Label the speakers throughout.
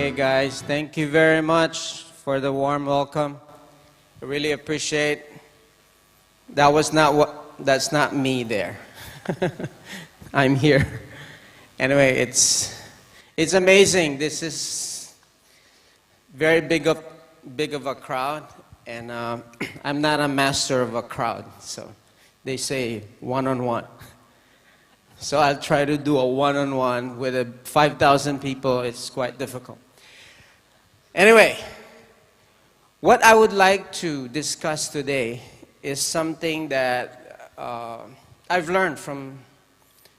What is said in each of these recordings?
Speaker 1: Okay, guys, thank you very much for the warm welcome. I really appreciate. That's not me there. I'm here. Anyway, it's amazing. This is very big of a crowd, and I'm not a master of a crowd, so they say one-on-one. So I'll try to do a one-on-one with 5,000 people. It's quite difficult. Anyway, what I would like to discuss today is something that I've learned from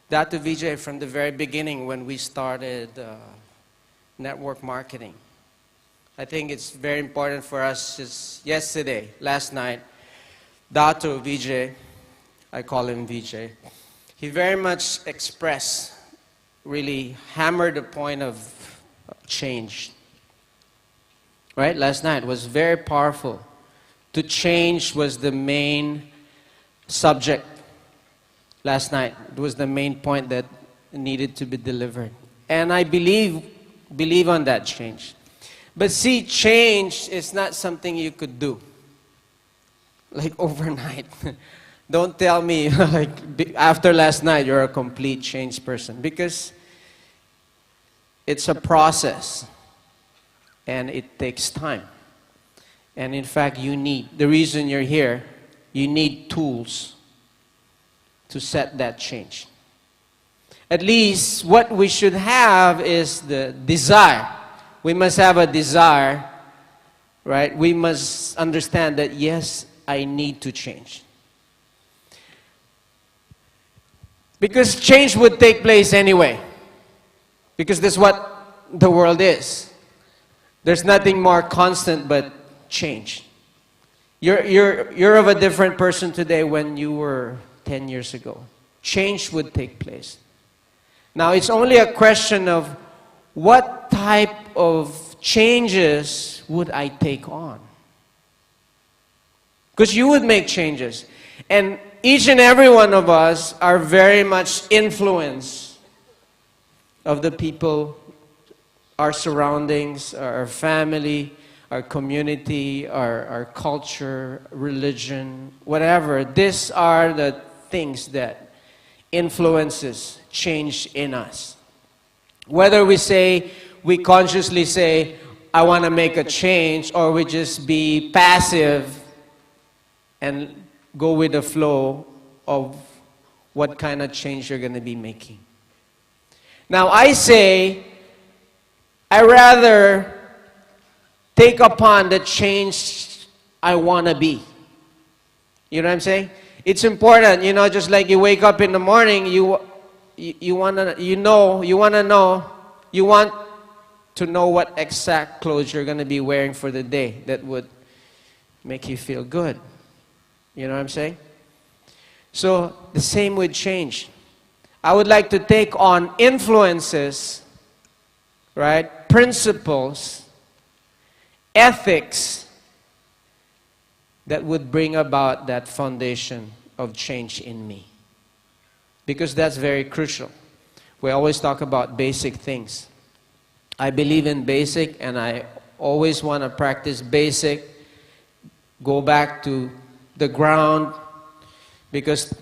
Speaker 1: Dr. Vijay from the very beginning when we started network marketing. I think it's very important for us. Just last night, Dr. Vijay, I call him Vijay, he very much expressed, really hammered the point of change. Right? Last night was very powerful. To change was the main subject. Last night, it was the main point that needed to be delivered. And I believe on that change. But see, change is not something you could do, like overnight. Don't tell me, like, after last night, you're a complete changed person. Because it's a process. And it takes time. And in fact, the reason you're here, you need tools to set that change. At least what we should have is the desire. We must have a desire, right? We must understand that, yes, I need to change. Because change would take place anyway. Because that's what the world is. There's nothing more constant but change. You're of a different person today when you were 10 years ago. Change would take place. Now it's only a question of what type of changes would I take on? Because you would make changes. And each and every one of us are very much influenced of the people, our surroundings, our family, our community, our culture, religion, whatever. These are the things that influences change in us. Whether we consciously say, I want to make a change, or we just be passive and go with the flow of what kind of change you're going to be making. Now I say, I rather take upon the change I want to be. You know what I'm saying? It's important, just like you wake up in the morning, you want to know what exact clothes you're going to be wearing for the day that would make you feel good. You know what I'm saying? So the same with change. I would like to take on influences, right? Principles, ethics that would bring about that foundation of change in me. Because that's very crucial. We always talk about basic things. I believe in basic, and I always want to practice basic. Go back to the ground, because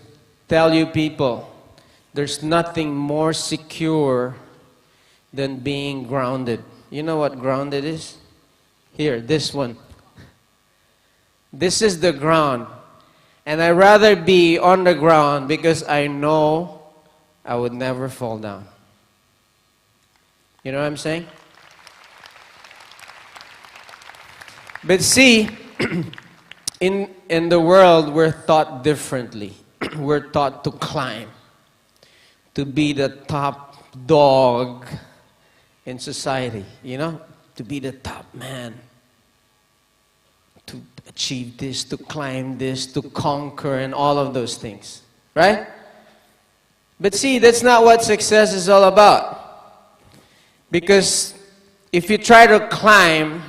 Speaker 1: tell you people, there's nothing more secure than being grounded. You know what grounded is? Here, this one. This is the ground. And I'd rather be on the ground because I know I would never fall down. You know what I'm saying? But see, in the world, we're taught differently. We're taught to climb, to be the top dog in society, to be the top man, to achieve this, to climb this, to conquer, and all of those things, right? But see, that's not what success is all about. Because if you try to climb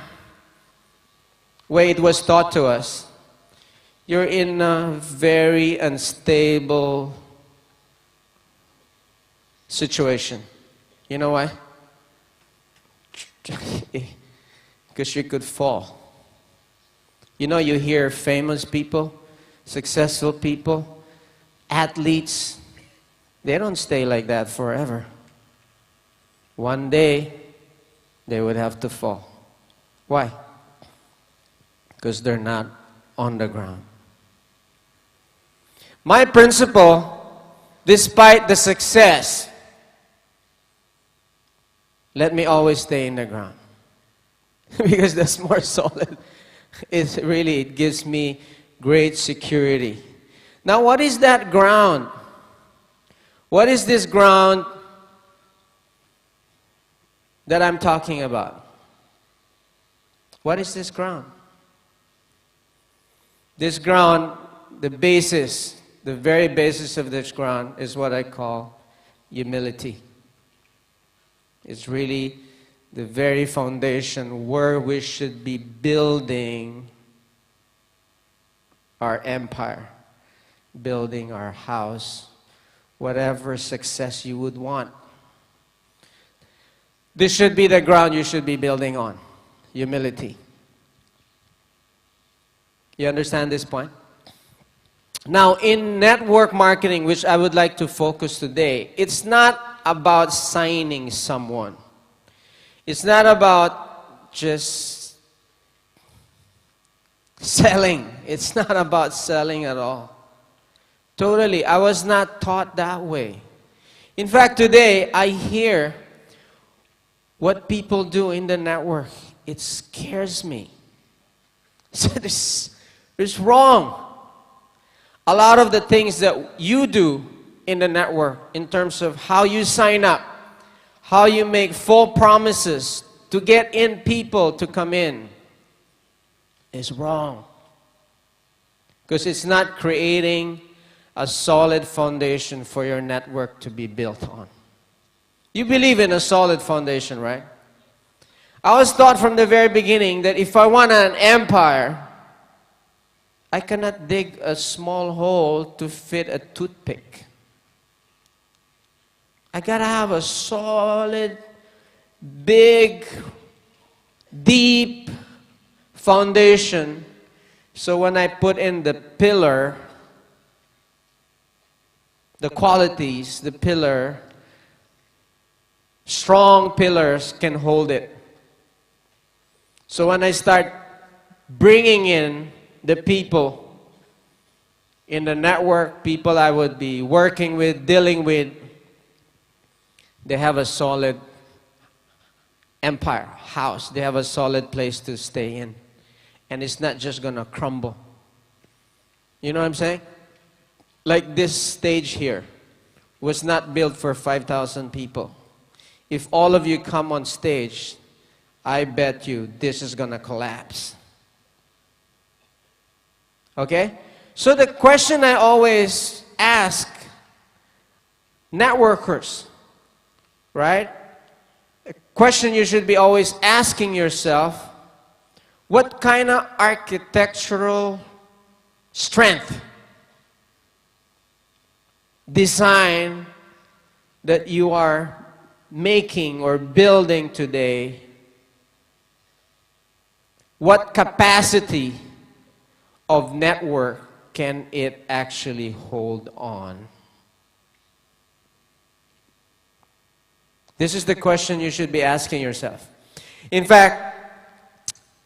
Speaker 1: where it was taught to us, you're in a very unstable situation. You know why? because you could fall. You know, you hear famous people, successful people, athletes, they don't stay like that forever. One day, they would have to fall. Why? Because they're not on the ground. My principle, despite the success, let me always stay in the ground. Because that's more solid. It gives me great security. Now, what is that ground? What is this ground that I'm talking about? What is this ground? This ground, the basis, the very basis of this ground is what I call humility. It's really the very foundation where we should be building our empire, building our house, whatever success you would want. This should be the ground you should be building on, humility. You understand this point? Now, in network marketing, which I would like to focus today, it's not about signing someone. It's not about just selling. It's not about selling at all. Totally. I was not taught that way. In fact, today, I hear what people do in the network. It scares me. It's wrong. A lot of the things that you do in the network, in terms of how you sign up, how you make full promises to get in people to come in, is wrong. Because it's not creating a solid foundation for your network to be built on. You believe in a solid foundation, right? I was taught from the very beginning that if I want an empire, I cannot dig a small hole to fit a toothpick. I gotta have a solid, big, deep foundation, so when I put in the pillar, the qualities, the pillar, strong pillars can hold it. So when I start bringing in the people in the network, people I would be working with, dealing with, they have a solid empire, house. They have a solid place to stay in. And it's not just going to crumble. You know what I'm saying? Like this stage here was not built for 5,000 people. If all of you come on stage, I bet you this is going to collapse. Okay? So the question I always ask networkers, right? A question you should be always asking yourself, what kind of architectural strength, design that you are making or building today? What capacity of network can it actually hold on? This is the question you should be asking yourself. In fact,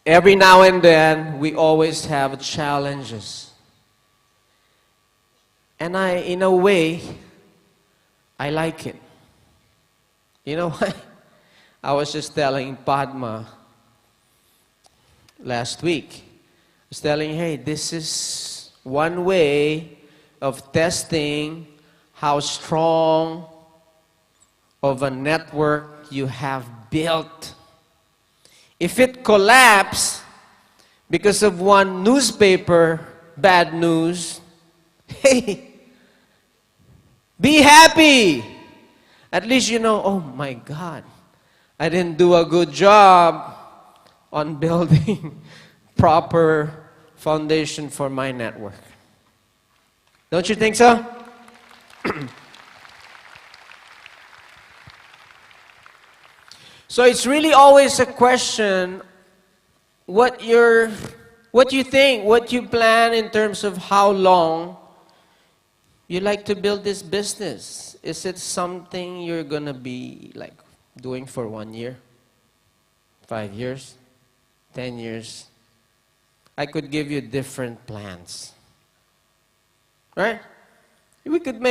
Speaker 1: every now and then, we always have challenges. And in a way, I like it. You know what? I was just telling Padma last week. I was telling, hey, this is one way of testing how strong of a network you have built. If it collapses because of one newspaper, bad news, hey, be happy. At least you know, oh my God, I didn't do a good job on building proper foundation for my network. Don't you think so? So it's really always a question what you think, what you plan in terms of how long you like to build this business. Is it something you're going to be like doing for 1 year, 5 years, 10 years? I could give you different plans. Right? We could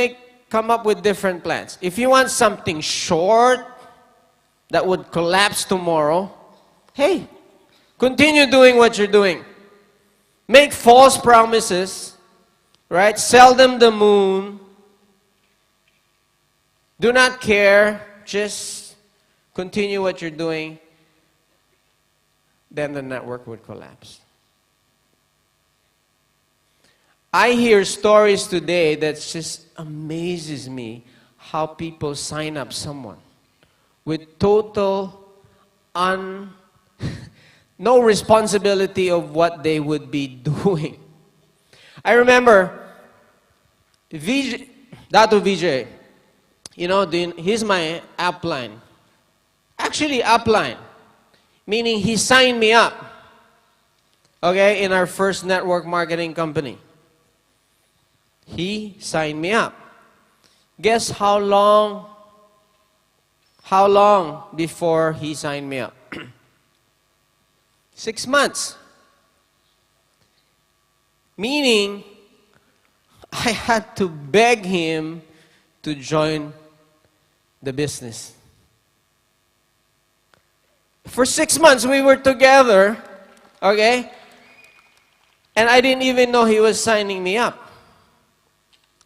Speaker 1: come up with different plans. If you want something short that would collapse tomorrow, hey, continue doing what you're doing. Make false promises, right? Sell them the moon. Do not care. Just continue what you're doing. Then the network would collapse. I hear stories today that just amazes me how people sign up someone with total no responsibility of what they would be doing. I remember Datu VJ, he's my upline. Actually upline, meaning he signed me up, okay, in our first network marketing company. He signed me up. Guess how long before he signed me up? 6 months. Meaning, I had to beg him to join the business. For 6 months we were together, okay? And I didn't even know he was signing me up.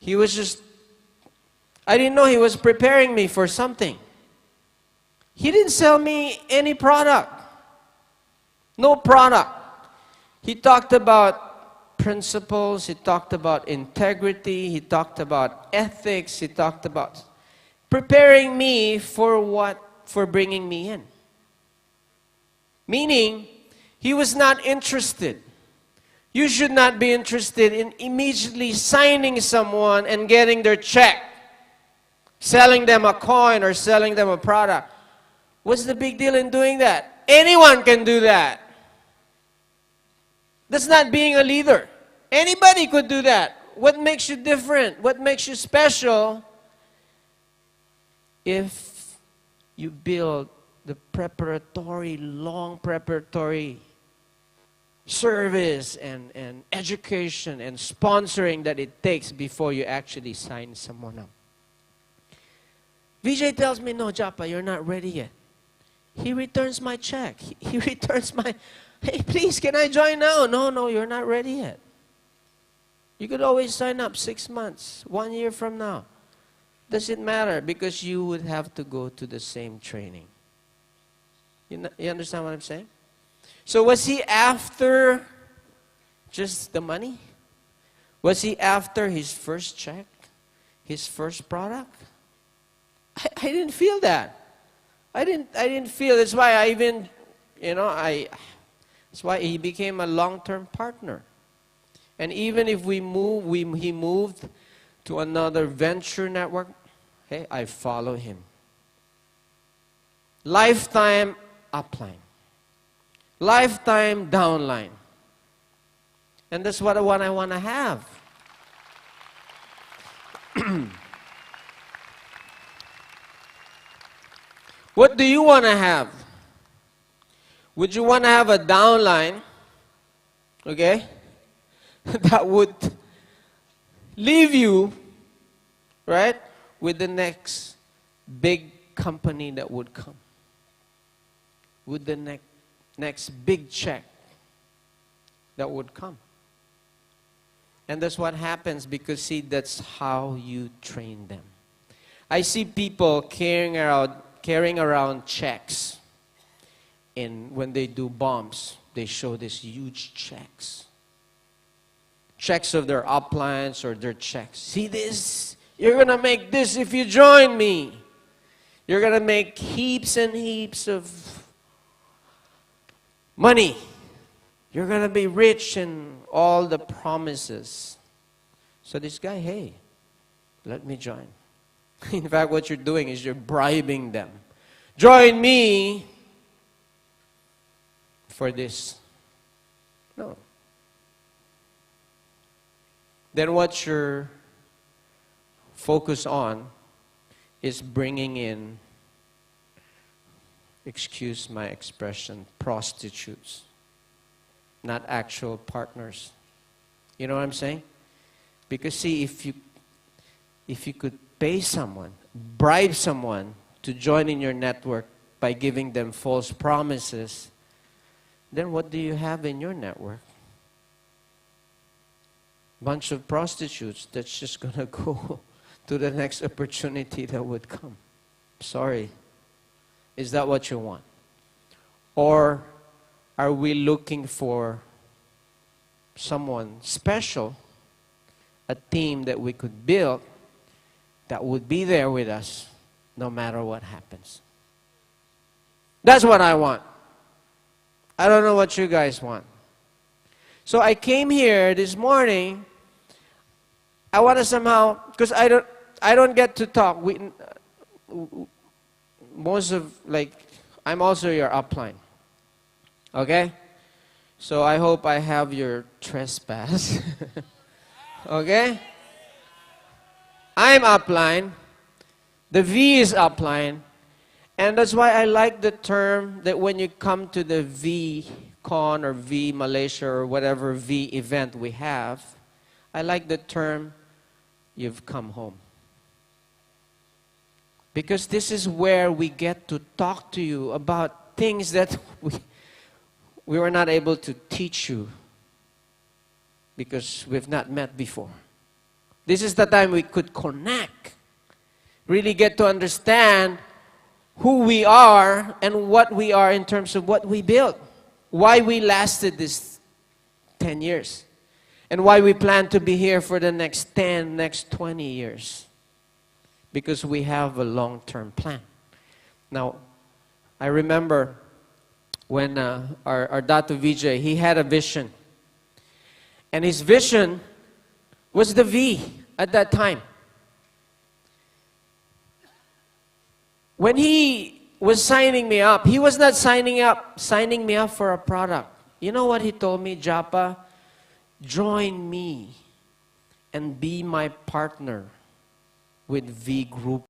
Speaker 1: I didn't know he was preparing me for something. He didn't sell me any product. No product. He talked about principles. He talked about integrity. He talked about ethics. He talked about preparing me for bringing me in. Meaning, he was not interested. You should not be interested in immediately signing someone and getting their check, selling them a coin or selling them a product. What's the big deal in doing that? Anyone can do that. That's not being a leader. Anybody could do that. What makes you different? What makes you special? If you build the long preparatory service and education and sponsoring that it takes before you actually sign someone up. VJ tells me, no, Japa, you're not ready yet. He returns my check. He returns my, hey, please, can I join now? No, you're not ready yet. You could always sign up 6 months, 1 year from now. Doesn't matter because you would have to go to the same training. You understand what I'm saying? So was he after just the money? Was he after his first check? His first product? I didn't feel that. I didn't feel. That's why I even, that's why he became a long-term partner. And even if he moved to another venture network, hey, I follow him. Lifetime upline. Lifetime downline. And that's what I want to have. What do you want to have? Would you want to have a downline, okay, that would leave you, right, with the next big company that would come? With the next big check that would come. And that's what happens because, see, that's how you train them. I see people carrying around checks. And when they do bombs, they show these huge checks. Checks of their uplines or their checks. See this? You're going to make this if you join me. You're going to make heaps and heaps of money. You're going to be rich and all the promises. So this guy, hey, let me join. In fact, what you're doing is you're bribing them. Join me for this. No. Then what you're focused on is bringing in, excuse my expression, prostitutes, not actual partners. You know what I'm saying? Because see, if you could pay someone, bribe someone to join in your network by giving them false promises, then what do you have in your network? Bunch of prostitutes that's just going to go to the next opportunity that would come. Sorry. Is that what you want? Or are we looking for someone special, a team that we could build that would be there with us no matter what happens? That's what I want. I don't know what you guys want. So I came here this morning. I want to somehow, because I don't get to talk. I'm also your upline. Okay? So I hope I have your trespass. Okay? I'm upline. The V is upline. And that's why I like the term that when you come to the V Con or V Malaysia or whatever V event we have, I like the term, you've come home. Because this is where we get to talk to you about things that we were not able to teach you because we've not met before. This is the time we could connect, really get to understand who we are and what we are in terms of what we built, why we lasted this 10 years, and why we plan to be here for the next 10, next 20 years. Because we have a long-term plan. Now, I remember when our Dato Vijay, he had a vision. And his vision was the V at that time. When he was signing me up, he was not signing me up for a product. You know what he told me, Japa? Join me and be my partner with V Group